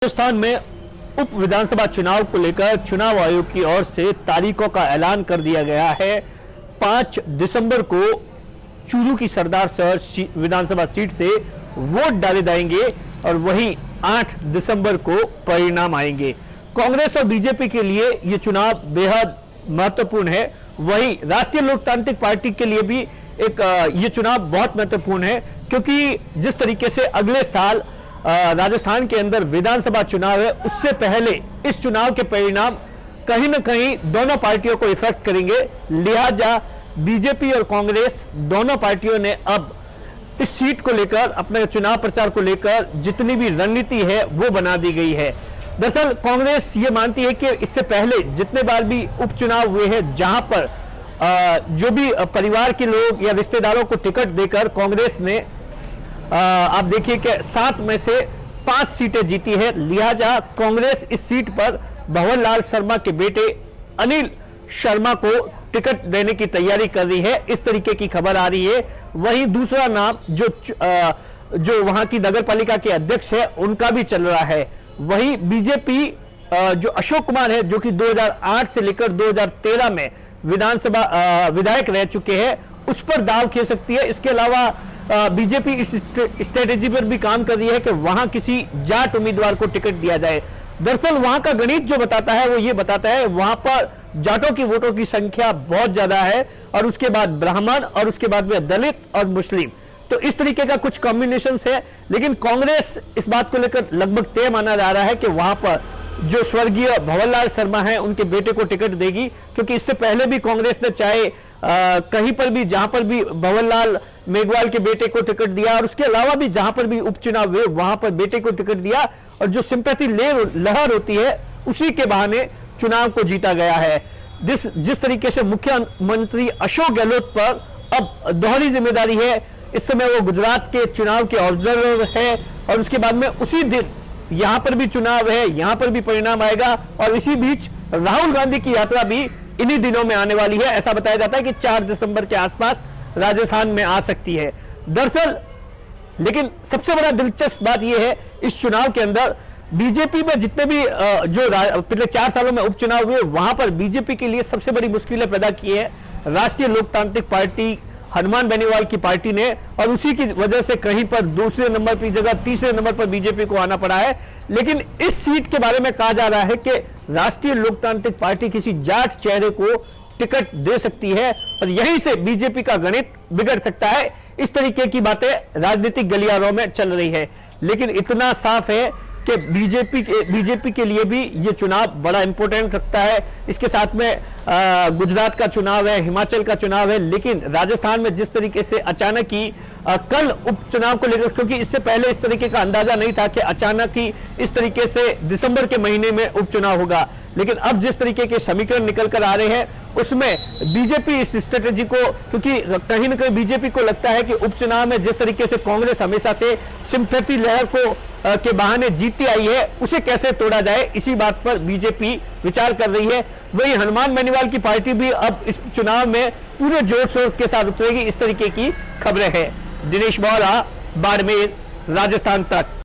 राजस्थान में उप विधानसभा चुनाव को लेकर चुनाव आयोग की ओर से तारीखों का ऐलान कर दिया गया है। 5 दिसंबर को चूरू की सरदार शहर विधानसभा सीट से वोट डाले जाएंगे और वहीं 8 दिसंबर को परिणाम आएंगे। कांग्रेस और बीजेपी के लिए यह चुनाव बेहद महत्वपूर्ण है। वहीं राष्ट्रीय लोकतांत्रिक पार्टी के लिए भी ये चुनाव बहुत महत्वपूर्ण है, क्योंकि जिस तरीके से अगले साल राजस्थान के अंदर विधानसभा चुनाव है, उससे पहले इस चुनाव के परिणाम कहीं ना कहीं दोनों पार्टियों को इफेक्ट करेंगे। लिहाजा बीजेपी और कांग्रेस दोनों पार्टियों ने अब इस सीट को लेकर, अपने चुनाव प्रचार को लेकर जितनी भी रणनीति है वो बना दी गई है। दरअसल कांग्रेस ये मानती है कि इससे पहले जितने बार भी उपचुनाव हुए हैं, जहां पर जो भी परिवार के लोग या रिश्तेदारों को टिकट देकर कांग्रेस ने आप देखिए कि 7 में से 5 सीटें जीती है। लिहाजा कांग्रेस इस सीट पर भंवर लाल शर्मा के बेटे अनिल शर्मा को टिकट देने की तैयारी कर रही है, इस तरीके की खबर आ रही है। वहीं दूसरा नाम जो वहां की नगर पालिका के अध्यक्ष है, उनका भी चल रहा है। वहीं बीजेपी जो अशोक कुमार है, जो कि 2008 से लेकर 2013 में विधानसभा विधायक रह चुके हैं, उस पर दाव खेल सकती है। इसके अलावा बीजेपी इस स्ट्रेटेजी पर भी काम कर रही है कि वहां किसी जाट उम्मीदवार को टिकट दिया जाए। दरअसल वहां का गणित जो बताता है वो ये बताता है, वहां पर जाटों की वोटों की संख्या बहुत ज्यादा है और उसके बाद ब्राह्मण और उसके बाद में दलित और मुस्लिम, तो इस तरीके का कुछ कॉम्बिनेशन है। लेकिन कांग्रेस इस बात को लेकर लगभग तय माना जा रहा है कि वहां पर जो स्वर्गीय भंवर लाल शर्मा है, उनके बेटे को टिकट देगी, क्योंकि इससे पहले भी कांग्रेस ने चाहे कहीं पर भी, जहां पर भी भंवर लाल मेघवाल के बेटे को टिकट दिया और उसके अलावा भी जहां पर भी उपचुनाव हुए वहां पर बेटे को टिकट दिया, और जो सिंपैथी लहर होती है उसी के बहाने चुनाव को जीता गया है। जिस तरीके से मुख्यमंत्री अशोक गहलोत पर अब दोहरी जिम्मेदारी है, इस समय वो गुजरात के चुनाव के ऑब्जर्वर है और उसके बाद में उसी दिन यहां पर भी चुनाव है, यहां पर भी परिणाम आएगा और इसी बीच राहुल गांधी की यात्रा भी इन्हीं दिनों में आने वाली है। ऐसा बताया जाता है कि 4 दिसंबर के आसपास राजस्थान में आ सकती है। दरअसल लेकिन सबसे बड़ा दिलचस्प बात यह है, इस चुनाव के अंदर बीजेपी में जितने भी जो पिछले 4 सालों में उपचुनाव हुए, वहां पर बीजेपी के लिए सबसे बड़ी मुश्किलें पैदा की है राष्ट्रीय लोकतांत्रिक पार्टी हनुमान बेनीवाल की पार्टी ने, और उसी की वजह से कहीं पर दूसरे नंबर की जगह तीसरे नंबर पर बीजेपी को आना पड़ा है। लेकिन इस सीट के बारे में कहा जा रहा है कि राष्ट्रीय लोकतांत्रिक पार्टी किसी जाट चेहरे को टिकट दे सकती है और यहीं से बीजेपी का गणित बिगड़ सकता है। इस तरीके की बातें राजनीतिक गलियारों में चल रही है। लेकिन इतना साफ है कि बीजेपी के लिए भी ये चुनाव बड़ा इंपॉर्टेंट रखता है। इसके साथ में गुजरात का चुनाव है, हिमाचल का चुनाव है, लेकिन राजस्थान में जिस तरीके से अचानक ही कल उपचुनाव को लेकर, क्योंकि इससे पहले इस तरीके का अंदाजा नहीं था कि अचानक ही इस तरीके से दिसंबर के महीने में उपचुनाव होगा, लेकिन अब जिस तरीके के समीकरण निकल कर आ रहे हैं उसमें बीजेपी इस स्ट्रेटेजी को, क्योंकि कहीं ना कहीं बीजेपी को लगता है कि उपचुनाव में जिस तरीके से कांग्रेस हमेशा से सिंपैथी लहर को के बहाने जीतती आई है, उसे कैसे तोड़ा जाए, इसी बात पर बीजेपी विचार कर रही है। वही हनुमान बेनीवाल की पार्टी भी अब इस चुनाव में पूरे जोर शोर के साथ उतरेगी, इस तरीके की खबरें हैं। दिनेश बोहरा, बाड़मेर, राजस्थान तक।